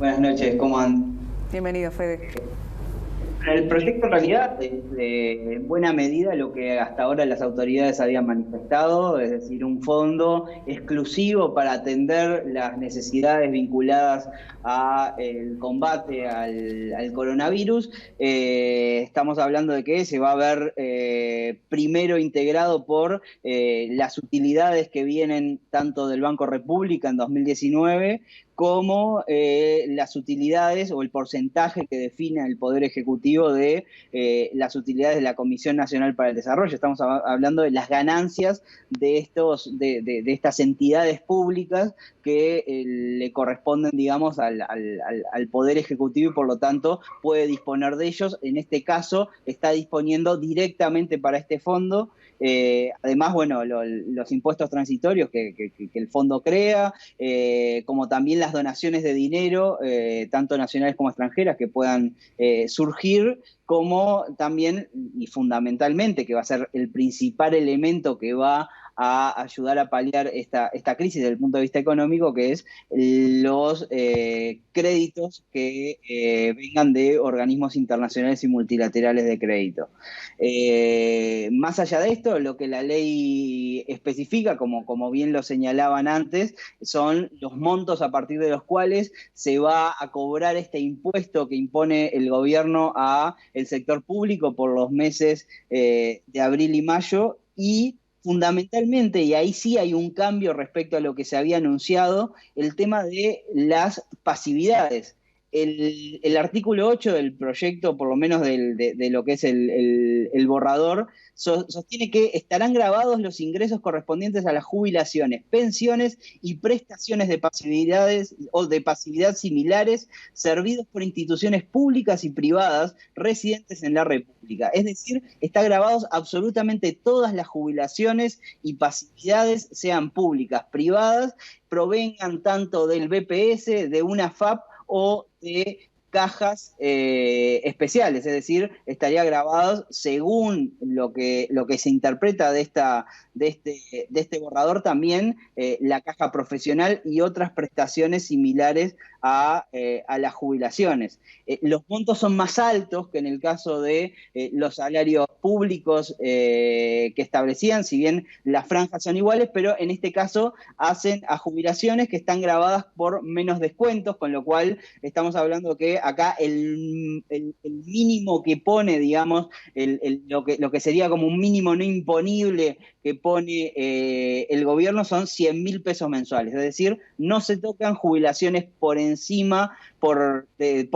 Buenas noches, ¿cómo andan? Bienvenido, Fede. El proyecto en realidad en buena medida lo que hasta ahora las autoridades habían manifestado, es decir, un fondo exclusivo para atender las necesidades vinculadas al combate al coronavirus. Estamos hablando de que se va a ver primero integrado por las utilidades que vienen tanto del Banco República en 2019 como las utilidades o el porcentaje que define el Poder Ejecutivo de las utilidades de la Comisión Nacional para el Desarrollo. Estamos hablando de las ganancias de estas entidades públicas que le corresponden, digamos, al Poder Ejecutivo y por lo tanto puede disponer de ellos. En este caso está disponiendo directamente para este fondo. Además, bueno, los impuestos transitorios que el fondo crea, como también las donaciones de dinero, tanto nacionales como extranjeras, que puedan surgir, como también, y fundamentalmente, que va a ser el principal elemento que va a ayudar a paliar esta crisis desde el punto de vista económico, que es los créditos que vengan de organismos internacionales y multilaterales de crédito. Más allá de esto, lo que la ley especifica, como bien lo señalaban antes, son los montos a partir de los cuales se va a cobrar este impuesto que impone el gobierno a el sector público por los meses de abril y mayo, y fundamentalmente, y ahí sí hay un cambio respecto a lo que se había anunciado, el tema de las pasividades. El artículo 8 del proyecto, por lo menos de lo que es el borrador, sostiene que estarán grabados los ingresos correspondientes a las jubilaciones, pensiones y prestaciones de pasividades o de pasividad similares servidos por instituciones públicas y privadas residentes en la República. Es decir, está grabados absolutamente todas las jubilaciones y pasividades, sean públicas, privadas, provengan tanto del BPS, de una FAP o de cajas especiales, es decir, estaría grabado según lo que se interpreta de este borrador también la caja profesional y otras prestaciones similares a las jubilaciones. Los montos son más altos que en el caso de los salarios públicos que establecían, si bien las franjas son iguales, pero en este caso hacen a jubilaciones que están grabadas por menos descuentos, con lo cual estamos hablando que acá el mínimo que pone, digamos, lo que sería como un mínimo no imponible que pone el gobierno son 100.000 pesos mensuales, es decir, no se tocan jubilaciones por encima, por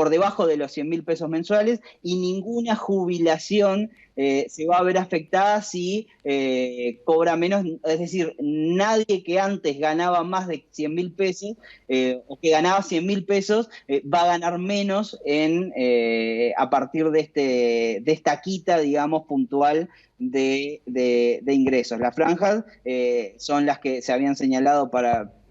debajo de los 100.000 pesos mensuales, y ninguna jubilación se va a ver afectada si cobra menos, es decir, nadie que antes ganaba más de 100.000 pesos o que ganaba 100.000 pesos va a ganar menos a partir de esta quita, digamos, puntual de ingresos. Las franjas son las que se habían señalado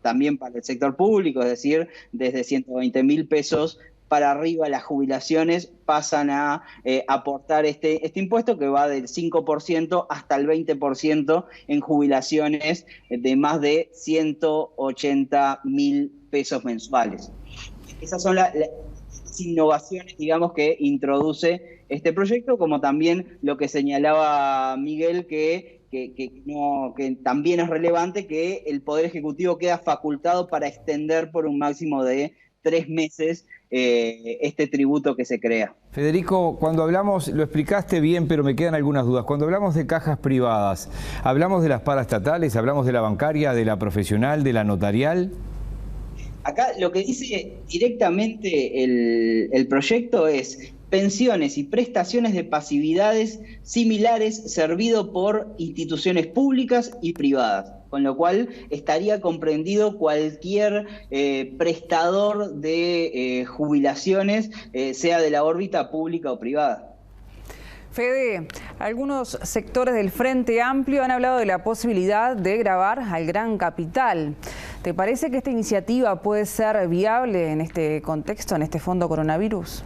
también para el sector público, es decir, desde 120.000 pesos para arriba las jubilaciones pasan a aportar este impuesto, que va del 5% hasta el 20% en jubilaciones de más de 180.000 pesos mensuales. Esas son las innovaciones, digamos, que introduce este proyecto, como también lo que señalaba Miguel, que también es relevante, que el Poder Ejecutivo queda facultado para extender por un máximo de 3 meses este tributo que se crea. Federico, cuando hablamos, lo explicaste bien, pero me quedan algunas dudas. Cuando hablamos de cajas privadas, ¿hablamos de las paraestatales, hablamos de la bancaria, de la profesional, de la notarial? Acá lo que dice directamente el proyecto es: pensiones y prestaciones de pasividades similares servido por instituciones públicas y privadas, con lo cual estaría comprendido cualquier prestador de jubilaciones, sea de la órbita pública o privada. Fede, algunos sectores del Frente Amplio han hablado de la posibilidad de gravar al gran capital. ¿Te parece que esta iniciativa puede ser viable en este contexto, en este fondo coronavirus?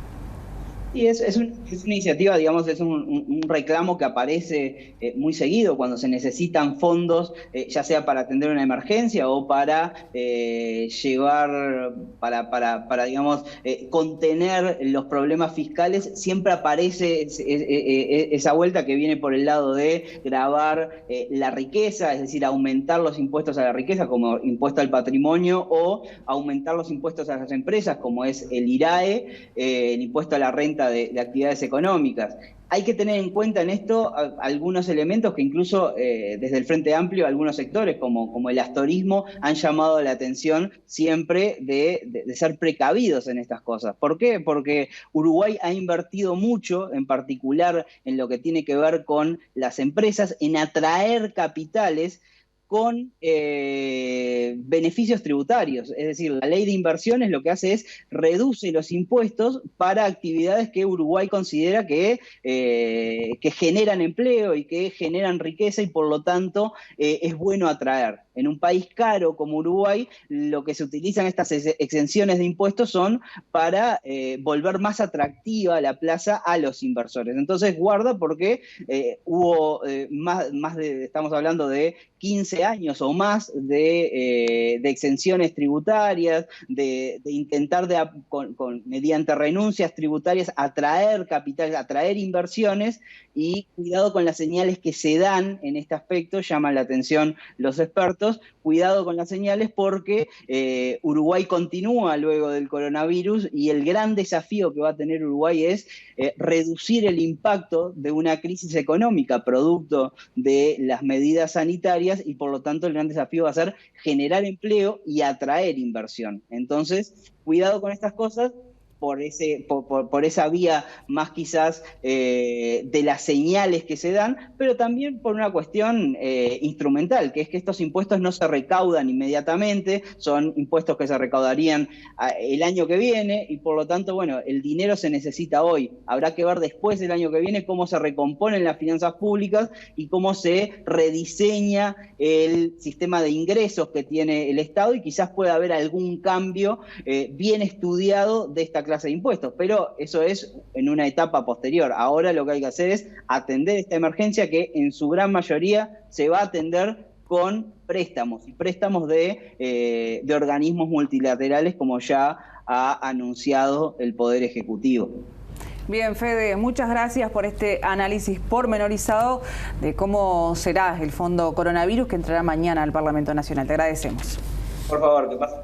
Y es una iniciativa, digamos, es un reclamo que aparece muy seguido cuando se necesitan fondos, ya sea para atender una emergencia o para digamos, contener los problemas fiscales. Siempre aparece esa vuelta que viene por el lado de gravar la riqueza, es decir, aumentar los impuestos a la riqueza, como impuesto al patrimonio, o aumentar los impuestos a las empresas, como es el IRAE, el impuesto a la renta de actividades económicas. Hay que tener en cuenta en esto algunos elementos que incluso desde el Frente Amplio algunos sectores como el astorismo han llamado la atención siempre de ser precavidos en estas cosas. ¿Por qué? Porque Uruguay ha invertido mucho, en particular en lo que tiene que ver con las empresas, en atraer capitales con beneficios tributarios. Es decir, la ley de inversiones lo que hace es reduce los impuestos para actividades que Uruguay considera que generan empleo y que generan riqueza, y por lo tanto es bueno atraer. En un país caro como Uruguay, lo que se utilizan estas exenciones de impuestos son para volver más atractiva la plaza a los inversores. Entonces, guarda, porque hubo estamos hablando de 15 años o más de exenciones tributarias, de intentar mediante renuncias tributarias atraer capital, atraer inversiones, y cuidado con las señales que se dan en este aspecto, llaman la atención los expertos. Cuidado con las señales, porque Uruguay continúa luego del coronavirus, y el gran desafío que va a tener Uruguay es reducir el impacto de una crisis económica producto de las medidas sanitarias, y por lo tanto el gran desafío va a ser generar empleo y atraer inversión. Entonces, cuidado con estas cosas, por esa vía más quizás de las señales que se dan, pero también por una cuestión instrumental, que es que estos impuestos no se recaudan inmediatamente, son impuestos que se recaudarían el año que viene, y por lo tanto, bueno, el dinero se necesita hoy. Habrá que ver después del año que viene cómo se recomponen las finanzas públicas y cómo se rediseña el sistema de ingresos que tiene el Estado, y quizás pueda haber algún cambio bien estudiado de esta clase de impuestos, pero eso es en una etapa posterior. Ahora lo que hay que hacer es atender esta emergencia, que en su gran mayoría se va a atender con préstamos, y préstamos de organismos multilaterales, como ya ha anunciado el Poder Ejecutivo. Bien, Fede, muchas gracias por este análisis pormenorizado de cómo será el Fondo Coronavirus, que entrará mañana al Parlamento Nacional. Te agradecemos. Por favor, que pase.